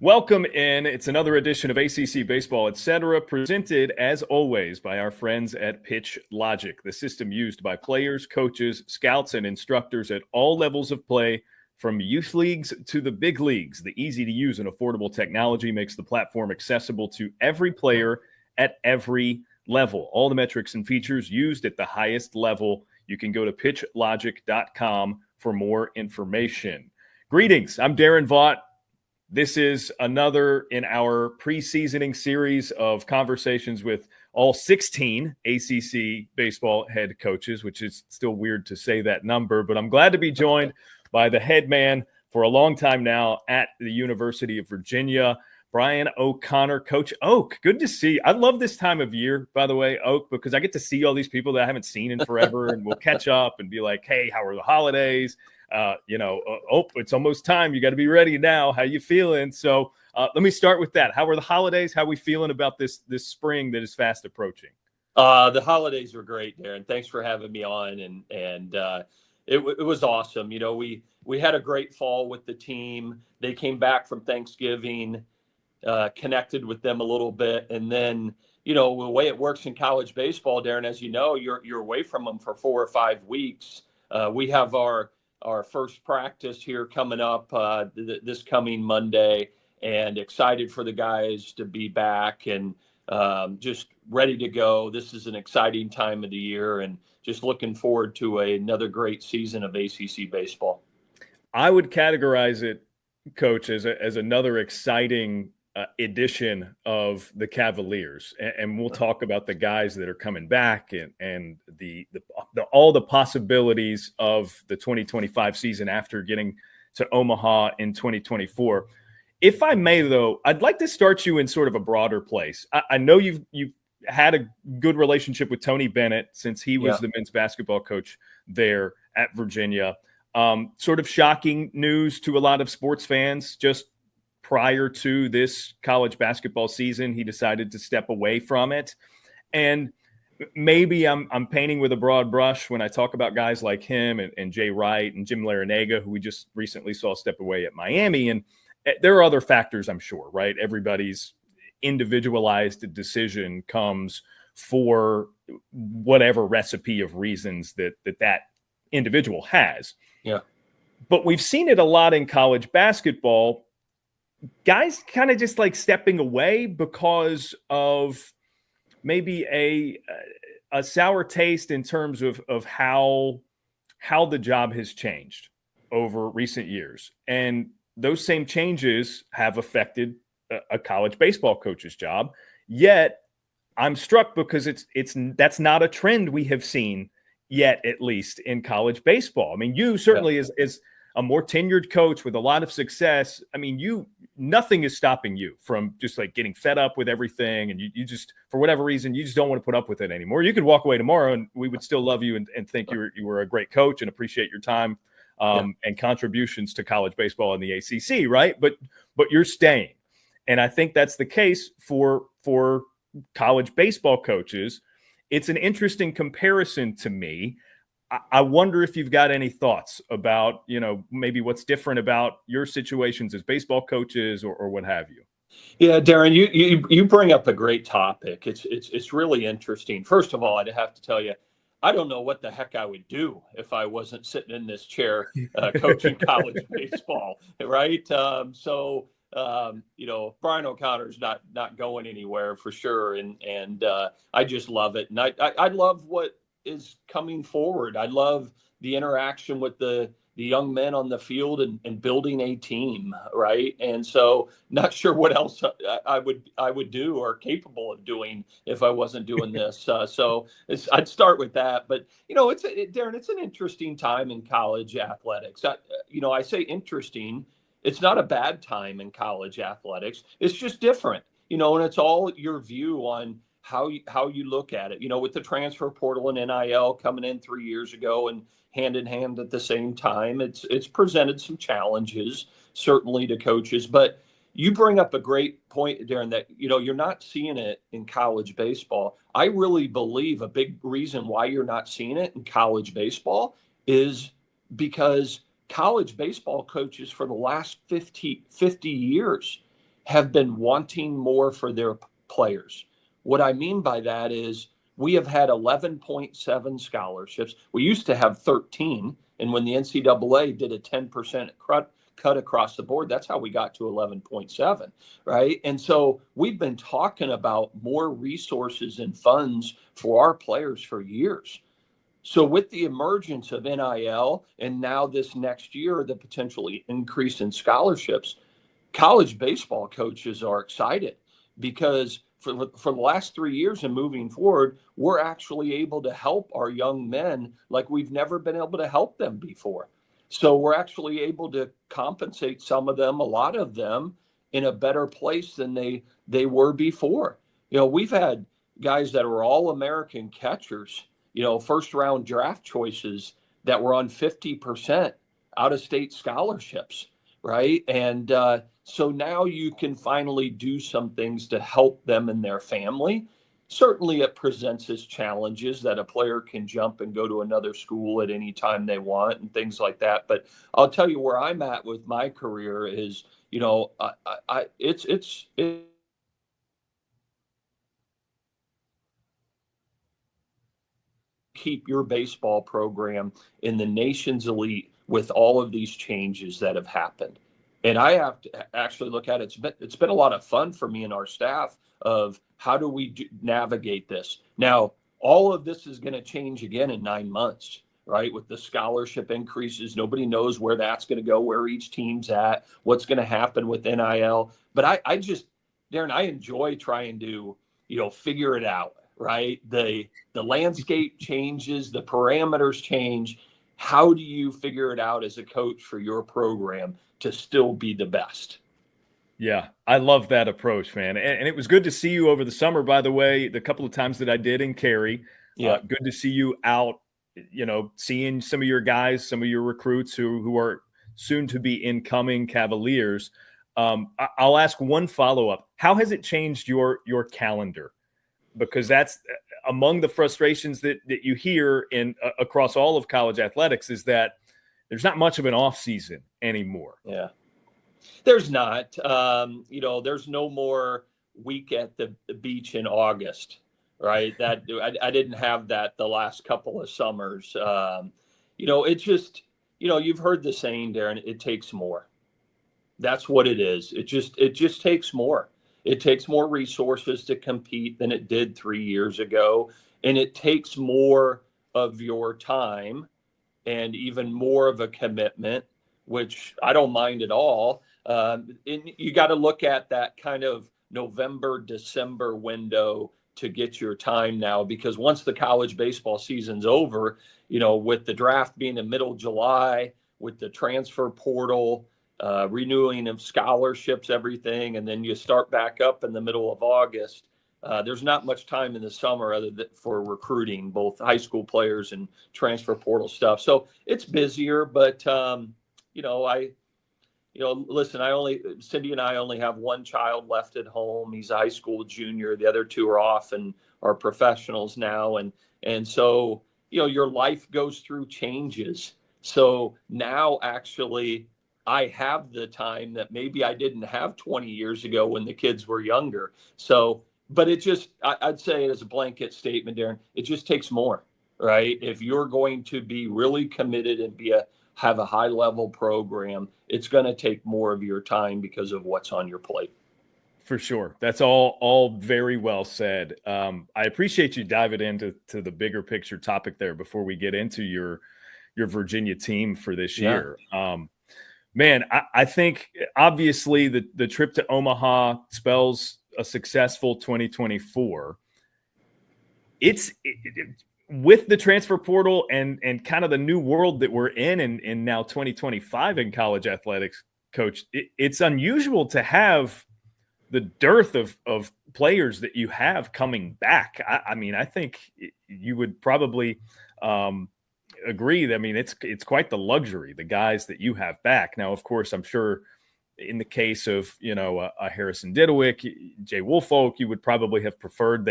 Welcome in. It's another edition of ACC Baseball Etc, presented as always by our friends at Pitch Logic, the system used by players, coaches, scouts, and instructors at all levels of play, from youth leagues to the big leagues. The easy-to-use and affordable technology makes the platform accessible to every player at every level. All the metrics and features used at the highest level. You can go to pitchlogic.com for more information. Greetings. I'm Daron Vaught. This is another in our preseasoning series of conversations with all 16 ACC baseball head coaches, which is still weird to say that number, but I'm glad to be joined by the head man for a long time now at the University of Virginia, Brian O'Connor. Coach Oak, good to see you. I love this time of year, by the way, Oak, because I get to see all these people that I haven't seen in forever, and we'll catch up and be like, hey, how are the holidays? It's almost time. You got to be ready now. How you feeling? So let me start with that. How are the holidays? How are we feeling about this spring that is fast approaching? The holidays were great, Daron. Thanks for having me on, and it was awesome. You know, we had a great fall with the team. They came back from Thanksgiving, connected with them a little bit, and then the way it works in college baseball, Daron, as you know, you're away from them for 4 or 5 weeks. We have our first practice here coming up this coming Monday, and excited for the guys to be back and just ready to go. This is an exciting time of the year, and just looking forward to another great season of ACC baseball. I would categorize it, Coach, as another exciting edition of the Cavaliers, and we'll talk about the guys that are coming back and the all the possibilities of the 2025 season after getting to Omaha in 2024. If I may, though, I'd like to start you in sort of a broader place. I know you've had a good relationship with Tony Bennett since he was the men's basketball coach there at Virginia. Sort of shocking news to a lot of sports fans. Just prior to this college basketball season, he decided to step away from it. And maybe I'm painting with a broad brush when I talk about guys like him and Jay Wright and Jim Larinaga, who we just recently saw step away at Miami. And there are other factors, I'm sure, right? Everybody's individualized decision comes for whatever recipe of reasons that individual has. Yeah. But we've seen it a lot in college basketball. Guys kind of just like stepping away because of maybe a sour taste in terms of how the job has changed over recent years. And those same changes have affected a college baseball coach's job. Yet I'm struck because that's not a trend we have seen yet, at least in college baseball. I mean, you certainly is a more tenured coach with a lot of success. I mean, nothing is stopping you from just like getting fed up with everything. And you just, for whatever reason, you just don't want to put up with it anymore. You could walk away tomorrow and we would still love you and think you were a great coach and appreciate your time and contributions to college baseball in the ACC, right? But you're staying. And I think that's the case for college baseball coaches. It's an interesting comparison to me. I wonder if you've got any thoughts about, maybe what's different about your situations as baseball coaches or what have you. Yeah, Daron, you bring up a great topic. It's really interesting. First of all, I'd have to tell you, I don't know what the heck I would do if I wasn't sitting in this chair coaching college baseball, right? Brian O'Connor's not going anywhere for sure, and I just love it, and I love what is coming forward. I love the interaction with the young men on the field and building a team, right? And so not sure what else I would do or capable of doing if I wasn't doing this. I'd start with that. But, Daron, it's an interesting time in college athletics. I say interesting. It's not a bad time in college athletics. It's just different, and it's all your view on how you look at it, with the transfer portal and NIL coming in 3 years ago and hand in hand at the same time. It's presented some challenges, certainly, to coaches. But you bring up a great point, Daron, that, you're not seeing it in college baseball. I really believe a big reason why you're not seeing it in college baseball is because college baseball coaches for the last 50 years have been wanting more for their players. What I mean by that is we have had 11.7 scholarships. We used to have 13. And when the NCAA did a 10% cut across the board, that's how we got to 11.7, right? And so we've been talking about more resources and funds for our players for years. So with the emergence of NIL and now this next year, the potential increase in scholarships, college baseball coaches are excited because for the last 3 years and moving forward, we're actually able to help our young men like we've never been able to help them before. So we're actually able to compensate some of them, a lot of them, in a better place than they were before. We've had guys that were all American catchers, first round draft choices that were on 50% out of state scholarships, right? And so now you can finally do some things to help them and their family. Certainly it presents its challenges that a player can jump and go to another school at any time they want and things like that. But I'll tell you where I'm at with my career is, it's keep your baseball program in the nation's elite with all of these changes that have happened. And I have to actually look at it. It's been a lot of fun for me and our staff of how do we navigate this. Now, all of this is going to change again in 9 months, right? With the scholarship increases, nobody knows where that's going to go, where each team's at, what's going to happen with NIL. But I just, Daron, I enjoy trying to, figure it out, right? The landscape changes, the parameters change. How do you figure it out as a coach for your program to still be the best? Yeah, I love that approach, man. And it was good to see you over the summer, by the way, the couple of times that I did in Cary. Yeah. Good to see you out, seeing some of your guys, some of your recruits who are soon to be incoming Cavaliers. I'll ask one follow-up. How has it changed your calendar? Because that's among the frustrations that you hear across all of college athletics is that there's not much of an off season anymore. Yeah, there's not. There's no more week at the beach in August, right? That I didn't have that the last couple of summers. It just, you've heard the saying, Daron, it takes more. That's what it is. It just takes more. It takes more resources to compete than it did 3 years ago. And it takes more of your time and even more of a commitment, which I don't mind at all. And you got to look at that kind of November, December window to get your time now, because once the college baseball season's over, with the draft being in middle July, with the transfer portal, renewing of scholarships, everything, and then you start back up in the middle of August. There's not much time in the summer other than for recruiting, both high school players and transfer portal stuff. So it's busier, but listen, Cindy and I only have one child left at home. He's a high school junior. The other two are off and are professionals now. And so, your life goes through changes. So now actually I have the time that maybe I didn't have 20 years ago when the kids were younger. So, but I'd say as a blanket statement, Daron, it just takes more, right? If you're going to be really committed and have a high level program, it's going to take more of your time because of what's on your plate. For sure. That's all very well said. I appreciate you diving into the bigger picture topic there before we get into your Virginia team for this year. Man, I think obviously the trip to Omaha spells a successful 2024. It's with the transfer portal and kind of the new world that we're in now 2025 in college athletics, Coach, it's unusual to have the dearth of players that you have coming back. I mean, I think you would probably agree. I mean, it's quite the luxury, the guys that you have back. Now, of course, I'm sure in the case of, a Harrison Didowick, Jay Woolfolk, you would probably have preferred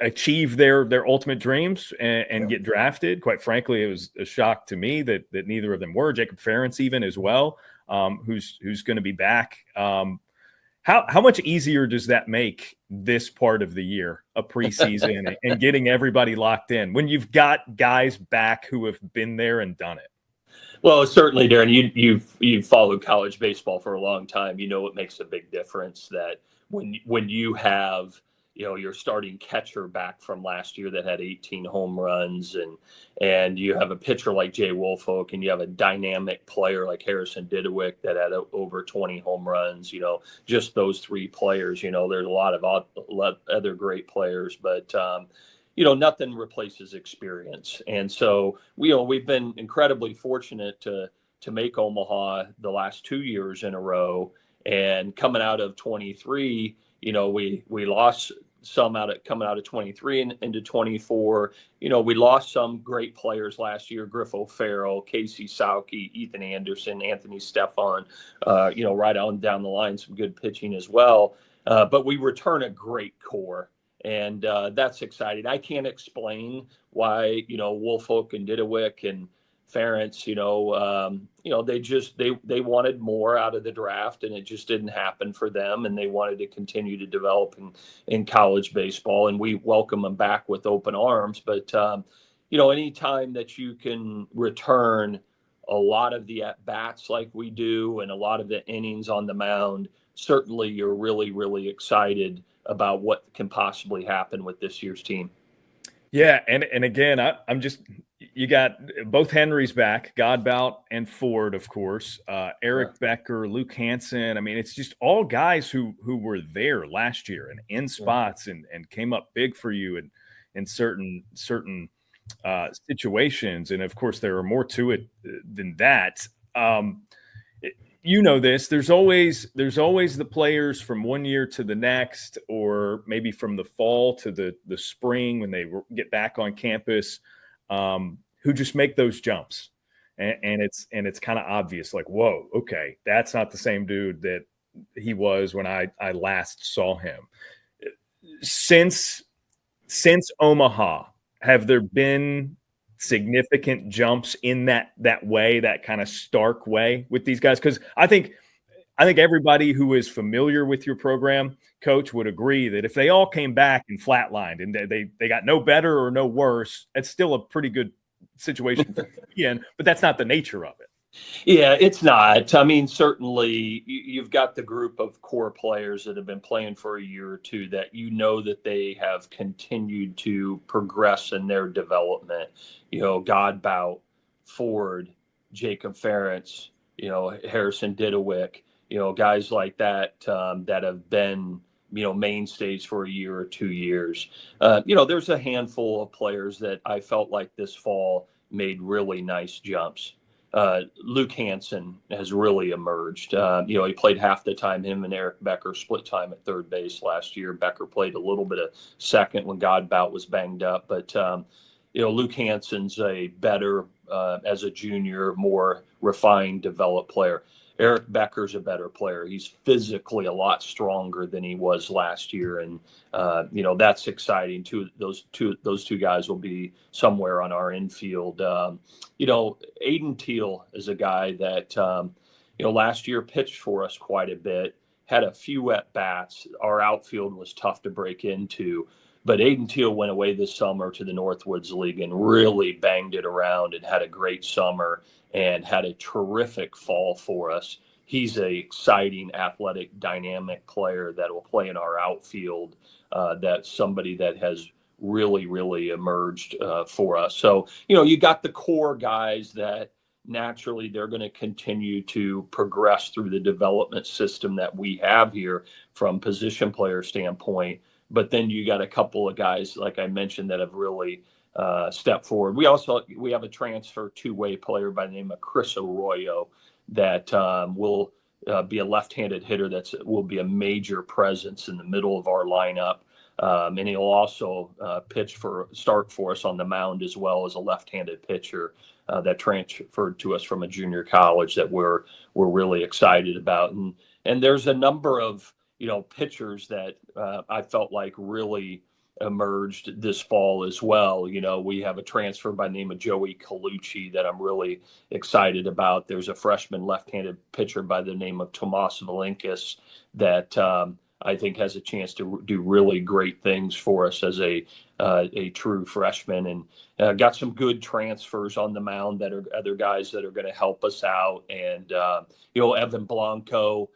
achieve their ultimate dreams and get drafted. Quite frankly, it was a shock to me that neither of them were. Jacob Ferentz even as well, who's going to be back. How much easier does that make this part of the year, a preseason, and getting everybody locked in when you've got guys back who have been there and done it? Well, certainly, Daron, you've followed college baseball for a long time. You know it makes a big difference that when you have, you know, your starting catcher back from last year that had 18 home runs, and you have a pitcher like Jay Woolfolk, and you have a dynamic player like Harrison Didewick that had over 20 home runs. You know, just those three players. You know, there's a lot of other great players, but you know, nothing replaces experience. And so we've been incredibly fortunate to make Omaha the last 2 years in a row. And coming out of 23, you know, we lost some coming out of 23 and into 24. You know, we lost some great players last year: Griff O'Farrell, Casey Sauke, Ethan Anderson, Anthony Stefan. You know, right on down the line, some good pitching as well. But we return a great core. And that's exciting. I can't explain why, you know, Woolfolk and Didewick and Ferentz, you know, they wanted more out of the draft, and it just didn't happen for them. And they wanted to continue to develop in college baseball, and we welcome them back with open arms. But you know, anytime that you can return a lot of the at bats like we do, and a lot of the innings on the mound, certainly you're really, really excited about what can possibly happen with this year's team. Yeah, and again, I'm just, you got both Henrys back, Godbout and Ford, of course, Eric Becker, Luke Hansen. I mean, it's just all guys who were there last year and in spots and came up big for you in certain situations. And of course, there are more to it than that. You know this. There's always the players from one year to the next, or maybe from the fall to the spring when they get back on campus, who just make those jumps, and it's kind of obvious. Like, whoa, okay, that's not the same dude that he was when I last saw him. Since Omaha, have there been significant jumps in that way, that kind of stark way with these guys? Because I think everybody who is familiar with your program, Coach, would agree that if they all came back and flatlined and they got no better or no worse, it's still a pretty good situation to be in, but that's not the nature of it. Yeah, it's not. I mean, certainly you've got the group of core players that have been playing for a year or two that you know that they have continued to progress in their development. You know, Godbout, Ford, Jacob Ferentz, you know, Harrison Didewick, you know, guys like that that have been, you know, mainstays for a year or 2 years. You know, there's a handful of players that I felt like this fall made really nice jumps. Luke Hansen has really emerged. You know, he played half the time. Him and Eric Becker split time at third base last year. Becker played a little bit of second when Godbout was banged up. But, you know, Luke Hansen's a better, as a junior, more refined, developed player. Eric Becker's a better player. He's physically a lot stronger than he was last year, and you know, that's exciting too. Those two guys will be somewhere on our infield. You know, Aiden Teal is a guy that you know, last year pitched for us quite a bit. Had a few at bats. Our outfield was tough to break into. But Aiden Teal went away this summer to the Northwoods League and really banged it around and had a great summer and had a terrific fall for us. He's an exciting, athletic, dynamic player that will play in our outfield. That's somebody that has really, really emerged for us. So, you know, you got the core guys that naturally they're going to continue to progress through the development system that we have here from position player standpoint. But then you got a couple of guys, like I mentioned, that have really stepped forward. We have a transfer two-way player by the name of Chris Arroyo that will be a left-handed hitter that will be a major presence in the middle of our lineup. And he'll also start for us on the mound as well, as a left-handed pitcher that transferred to us from a junior college that we're really excited about. And there's a number of, you know, pitchers that I felt like really emerged this fall as well. You know, we have a transfer by the name of Joey Colucci that I'm really excited about. There's a freshman left-handed pitcher by the name of Tomas Valinkis that I think has a chance to do really great things for us as a true freshman, and got some good transfers on the mound that are other guys that are going to help us out. And Evan Blanco,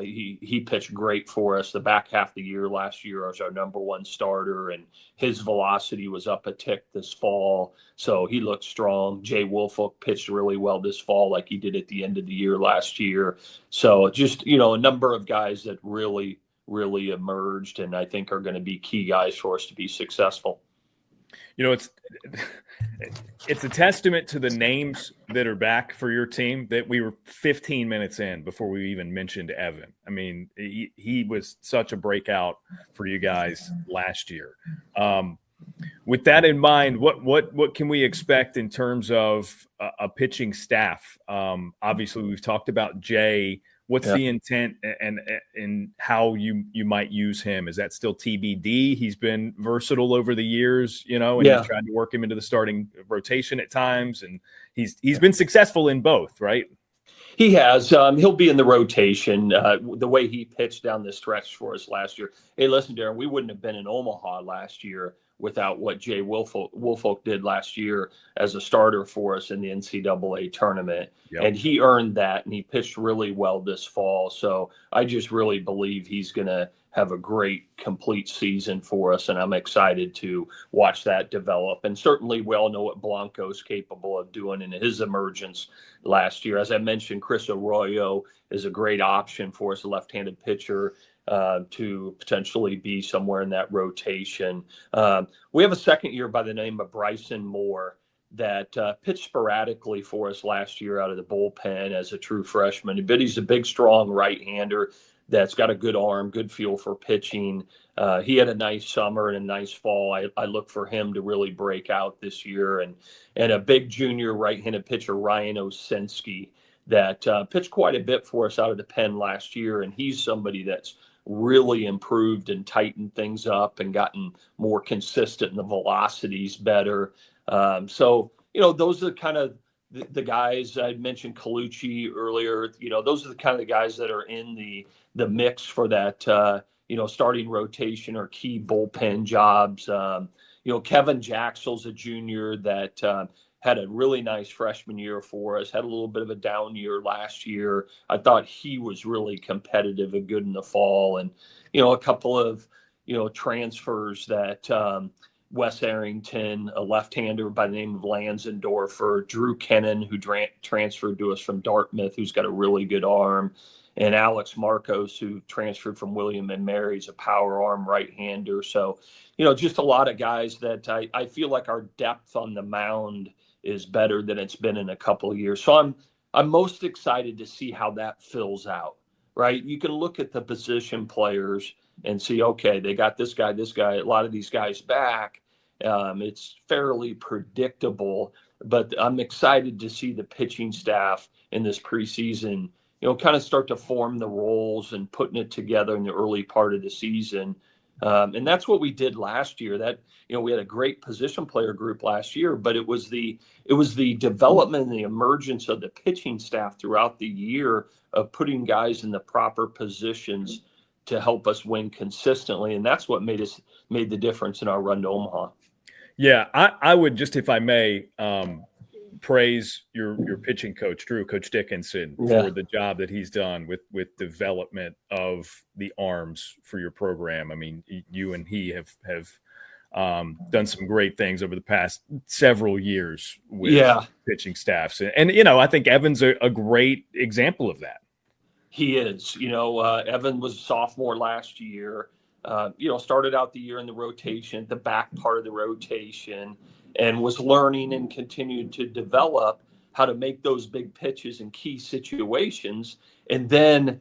he pitched great for us the back half of the year last year as our number one starter, and his velocity was up a tick this fall, so he looked strong. Jay Woolfolk pitched really well this fall like he did at the end of the year last year. So just a number of guys that really emerged, and I think are going to be key guys for us to be successful. It's a testament to the names that are back for your team that we were 15 minutes in before we even mentioned Evan. I mean, he was such a breakout for you guys last year. With that in mind, what can we expect in terms of a pitching staff? Obviously, we've talked about Jay. What's the intent and how you might use him? Is that still TBD? He's been versatile over the years, and you've tried to work him into the starting rotation at times, and he's been successful in both, right? He has. He'll be in the rotation. The way he pitched down the stretch for us last year. Hey, listen, Daron, we wouldn't have been in Omaha last year without what Jay Woolfolk did last year as a starter for us in the NCAA tournament. Yep. And he earned that, and he pitched really well this fall. So I just really believe he's going to have a great, complete season for us, and I'm excited to watch that develop. And certainly we all know what Blanco's capable of doing in his emergence last year. As I mentioned, Chris Arroyo is a great option for us, a left-handed pitcher, to potentially be somewhere in that rotation. We have a second year by the name of Bryson Moore that pitched sporadically for us last year out of the bullpen as a true freshman. But he's a big, strong right-hander that's got a good arm, good feel for pitching. He had a nice summer and a nice fall. I look for him to really break out this year. And a big junior right-handed pitcher, Ryan Osinski, that pitched quite a bit for us out of the pen last year. And he's somebody that's really improved and tightened things up and gotten more consistent, and the velocity's better. So those are kind of the guys. I mentioned Colucci earlier. Those are the kind of the guys that are in the mix for that starting rotation or key bullpen jobs. Kevin Jaxel's a junior that had a really nice freshman year for us, had a little bit of a down year last year. I thought he was really competitive and good in the fall. And, a couple of, transfers that Wes Arrington, a left-hander by the name of Lansendorfer, Drew Kennan, who transferred to us from Dartmouth, who's got a really good arm, and Alex Marcos, who transferred from William & Mary's, a power arm right-hander. So, just a lot of guys that I feel like our depth on the mound is better than it's been in a couple of years. So I'm most excited to see how that fills out, right? You can look at the position players and see, okay, they got this guy, a lot of these guys back. It's fairly predictable, but I'm excited to see the pitching staff in this preseason, kind of start to form the roles and putting it together in the early part of the season. And that's what we did last year. That we had a great position player group last year, but it was the development and the emergence of the pitching staff throughout the year of putting guys in the proper positions to help us win consistently, and that's what made the difference in our run to Omaha. Yeah, I would just, if I may, praise your pitching coach, Coach Dickinson, for the job that he's done with development of the arms for your program. I mean, you and he have done some great things over the past several years with pitching staffs. And I think Evan's a great example of that. He is. Evan was a sophomore last year, started out the year in the rotation, the back part of the rotation, and was learning and continued to develop how to make those big pitches in key situations. And then,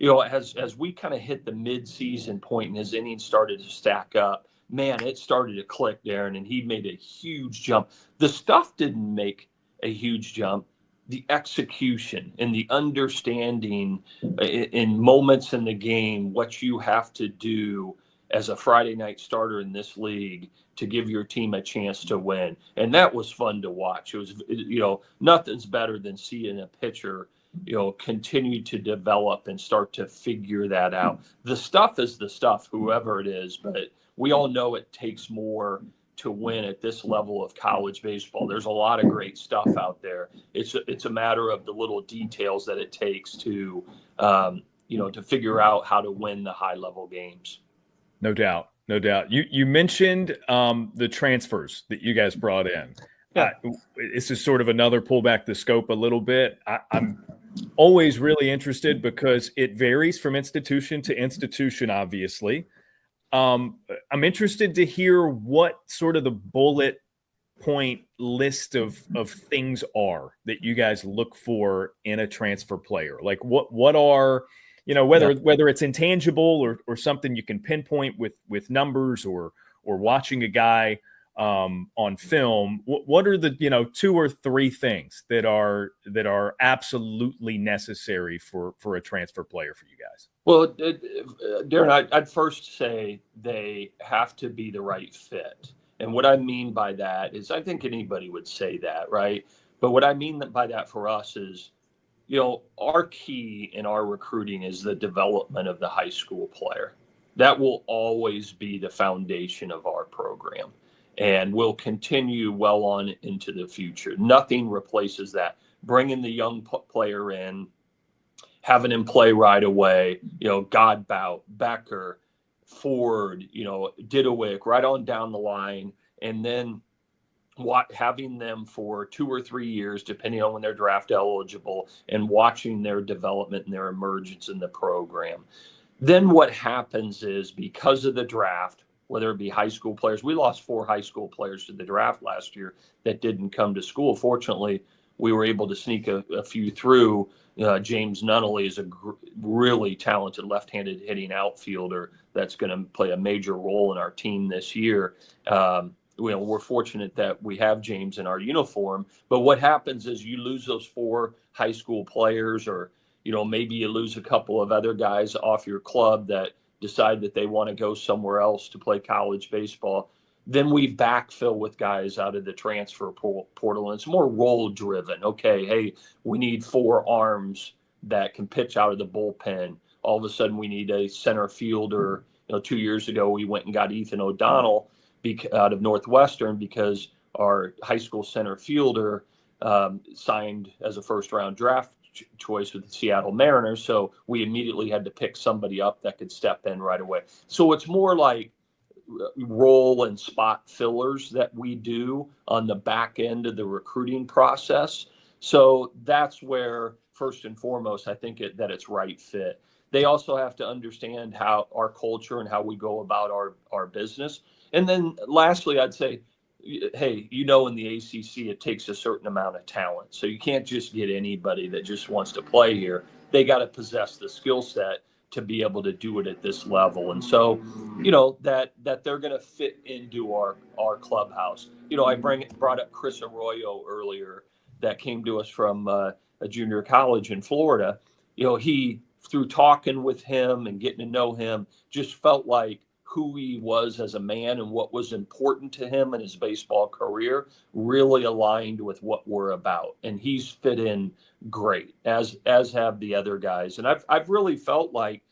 as we kind of hit the mid-season point and his innings started to stack up, man, it started to click, Daron, and he made a huge jump. The stuff didn't make a huge jump. The execution and the understanding in moments in the game, what you have to do as a Friday night starter in this league to give your team a chance to win. And that was fun to watch. It was, nothing's better than seeing a pitcher, continue to develop and start to figure that out. The stuff is the stuff, whoever it is, but we all know it takes more to win at this level of college baseball. There's a lot of great stuff out there. It's a matter of the little details that it takes to, to figure out how to win the high level games. No doubt. No doubt. You mentioned the transfers that you guys brought in. Yeah. This is sort of another pull back the scope a little bit. I'm always really interested because it varies from institution to institution, obviously. I'm interested to hear what sort of the bullet point list of things are that you guys look for in a transfer player. Like what are, whether it's intangible or something you can pinpoint with numbers or watching a guy on film. What are the 2 or 3 things that are absolutely necessary for a transfer player for you guys? Well, Daron, I'd first say they have to be the right fit. And what I mean by that is, I think anybody would say that, right? But what I mean by that for us is, our key in our recruiting is the development of the high school player. That will always be the foundation of our program and will continue well on into the future. Nothing replaces that. Bringing the young player in, having him play right away, Godbout, Becker, Ford, Didowick, right on down the line, and then having them for 2 or 3 years, depending on when they're draft eligible, and watching their development and their emergence in the program. Then what happens is, because of the draft, whether it be high school players, we lost 4 high school players to the draft last year that didn't come to school. Fortunately, we were able to sneak a few through. James Nunnally is a really talented left-handed hitting outfielder that's going to play a major role in our team this year. We're fortunate that we have James in our uniform, but what happens is you lose those 4 high school players, or, maybe you lose a couple of other guys off your club that decide that they want to go somewhere else to play college baseball. Then we backfill with guys out of the transfer portal, and it's more role driven. Okay, hey, we need 4 arms that can pitch out of the bullpen. All of a sudden we need a center fielder. 2 years ago we went and got Ethan O'Donnell out of Northwestern because our high school center fielder signed as a first-round draft choice with the Seattle Mariners. So we immediately had to pick somebody up that could step in right away. So it's more like role and spot fillers that we do on the back end of the recruiting process. So that's where, first and foremost, I think that it's right fit. They also have to understand how our culture and how we go about our business. And then lastly, I'd say, hey, in the ACC, it takes a certain amount of talent. So you can't just get anybody that just wants to play here. They got to possess the skill set to be able to do it at this level. And so, that they're going to fit into our clubhouse. I brought up Chris Arroyo earlier that came to us from a junior college in Florida. He, through talking with him and getting to know him, just felt like who he was as a man and what was important to him in his baseball career really aligned with what we're about. And he's fit in great, as have the other guys. And I've really felt like,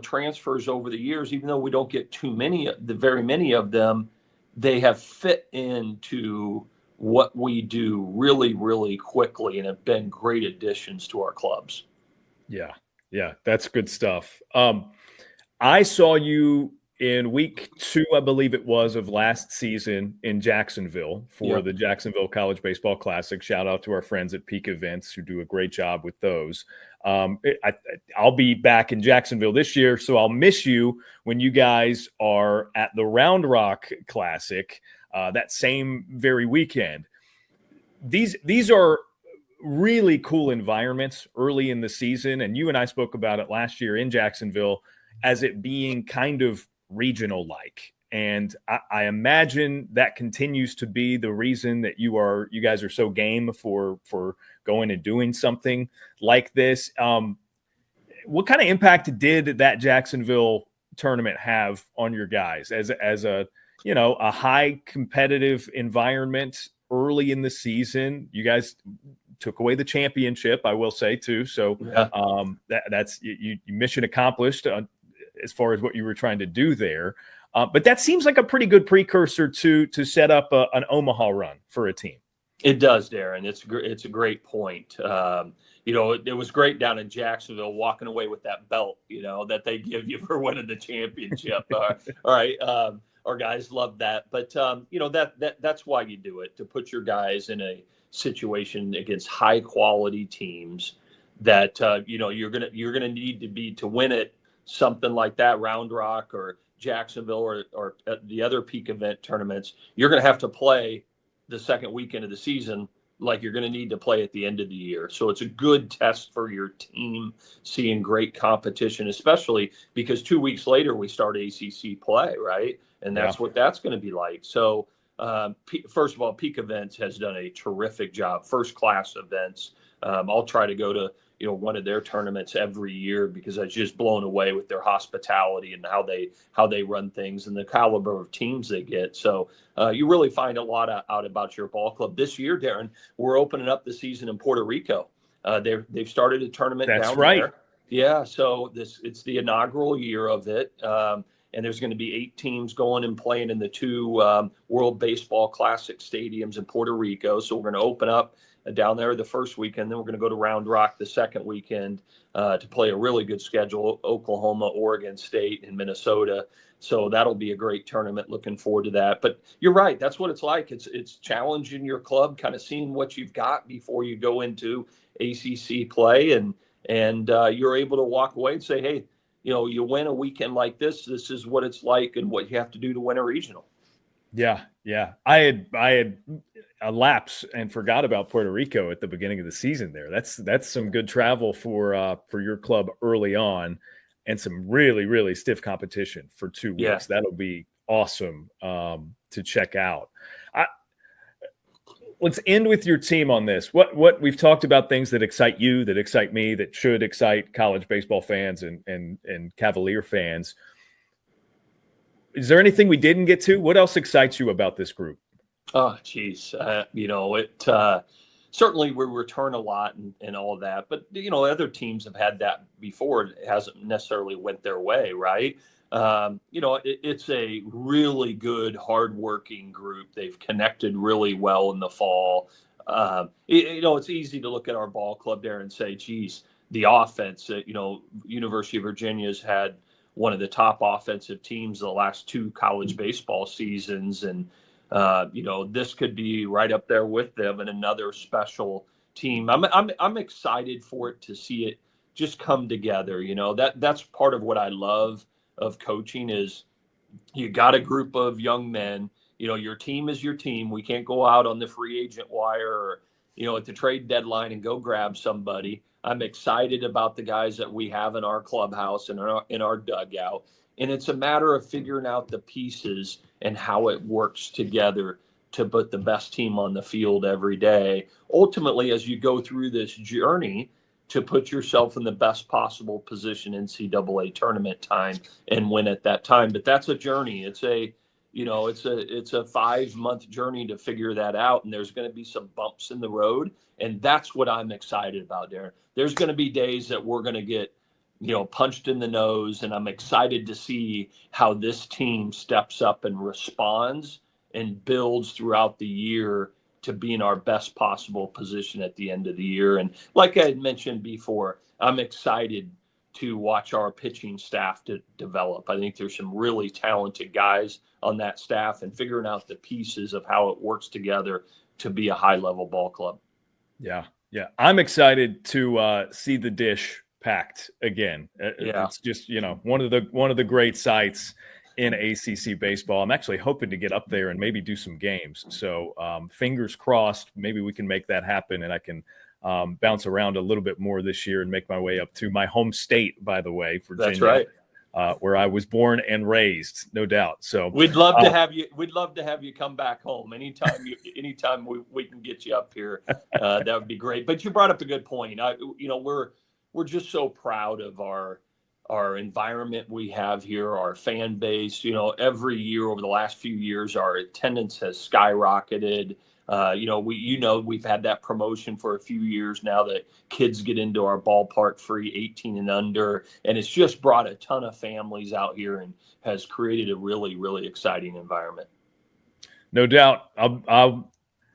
transfers over the years, even though we don't get very many of them, they have fit into what we do really, really quickly and have been great additions to our clubs. Yeah, that's good stuff. I saw you in week 2, I believe it was, of last season in Jacksonville for the Jacksonville College Baseball Classic. Shout out to our friends at Peak Events who do a great job with those. I'll be back in Jacksonville this year, so I'll miss you when you guys are at the Round Rock Classic that same very weekend. These are really cool environments early in the season, and you and I spoke about it last year in Jacksonville as it being kind of regional like. And I imagine that continues to be the reason that you guys are so game for going and doing something like this. What kind of impact did that Jacksonville tournament have on your guys as a a high competitive environment early in the season? You guys took away the championship, I will say too. So Yeah. that's you mission accomplished as far as what you were trying to do there. But that seems like a pretty good precursor to set up an Omaha run for a team. It does, Daron. It's a great point. It was great down in Jacksonville walking away with that belt, that they give you for winning the championship. All right. Our guys love that. But, that's why you do it, to put your guys in a situation against high quality teams that, you're going to need to win it, something like that, Round Rock or Jacksonville or the other peak event tournaments. You're going to have to play the second weekend of the season like you're going to need to play at the end of the year. So it's a good test for your team, seeing great competition, especially because 2 weeks later we start ACC play, right? And that's what that's going to be like. So first of all, Peak Events has done a terrific job, first class events. I'll try to go to one of their tournaments every year because I was just blown away with their hospitality and how they run things and the caliber of teams they get. So you really find a lot out about your ball club. This year, Daron, we're opening up the season in Puerto Rico. They've started a tournament down there. Yeah, so it's the inaugural year of it. And there's going to be 8 teams going and playing in the 2 World Baseball Classic stadiums in Puerto Rico. So we're going to open up down there the first weekend. Then we're going to go to Round Rock the second weekend to play a really good schedule, Oklahoma, Oregon State, and Minnesota. So that'll be a great tournament. Looking forward to that. But you're right. That's what it's like. It's challenging your club, kind of seeing what you've got before you go into ACC play. And you're able to walk away and say, hey, you win a weekend like this. This is what it's like and what you have to do to win a regional. Yeah. I had a lapse and forgot about Puerto Rico at the beginning of the season there. That's some good travel for your club early on, and some really, really stiff competition for 2 weeks. Yeah. That'll be awesome to check out. Let's end with your team on this. What we've talked about, things that excite you, that excite me, that should excite college baseball fans and Cavalier fans. Is there anything we didn't get to? What else excites you about this group? Oh, geez. Certainly we return a lot and all of that, but other teams have had that before. It hasn't necessarily went their way, right? It's a really good, hardworking group. They've connected really well in the fall. It's easy to look at our ball club there and say, geez, the offense, University of Virginia's had one of the top offensive teams the last 2 college baseball seasons. And, this could be right up there with them and another special team. I'm excited for it to see it just come together. That's part of what I love of coaching is you got a group of young men, your team is your team. We can't go out on the free agent wire or, at the trade deadline and go grab somebody. I'm excited about the guys that we have in our clubhouse and in our dugout. And it's a matter of figuring out the pieces and how it works together to put the best team on the field every day. Ultimately, as you go through this journey, to put yourself in the best possible position NCAA tournament time and win at that time. But that's a journey. It's a 5-month journey to figure that out. And there's going to be some bumps in the road. And that's what I'm excited about, Daron. There's going to be days that we're going to get, punched in the nose. And I'm excited to see how this team steps up and responds and builds throughout the year to be in our best possible position at the end of the year. And like I had mentioned before, I'm excited to watch our pitching staff to develop. I think there's some really talented guys on that staff and figuring out the pieces of how it works together to be a high-level ball club. Yeah. I'm excited to see the dish packed again. It's just, one of the great sites in ACC baseball. I'm actually hoping to get up there and maybe do some games. So fingers crossed, maybe we can make that happen and I can bounce around a little bit more this year and make my way up to my home state, by the way, Virginia. That's right. Where I was born and raised, no doubt. So we'd love to have you. We'd love to have you come back home anytime we can get you up here. That would be great. But you brought up a good point. We're just so proud of our our environment we have here, our fan base. You know, every year over the last few years, our attendance has skyrocketed. We've had that promotion for a few years now that kids get into our ballpark free, 18 and under, and it's just brought a ton of families out here and has created a really, really exciting environment. No doubt. I'm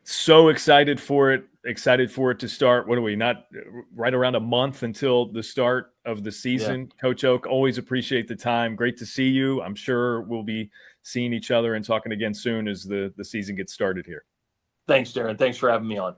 so excited for it. Excited for it to start. What are we, not right around a month until the start of the season? Yeah. Coach Oak, always appreciate the time. Great to see you. I'm sure we'll be seeing each other and talking again soon as the season gets started here. Thanks, Daron. Thanks for having me on.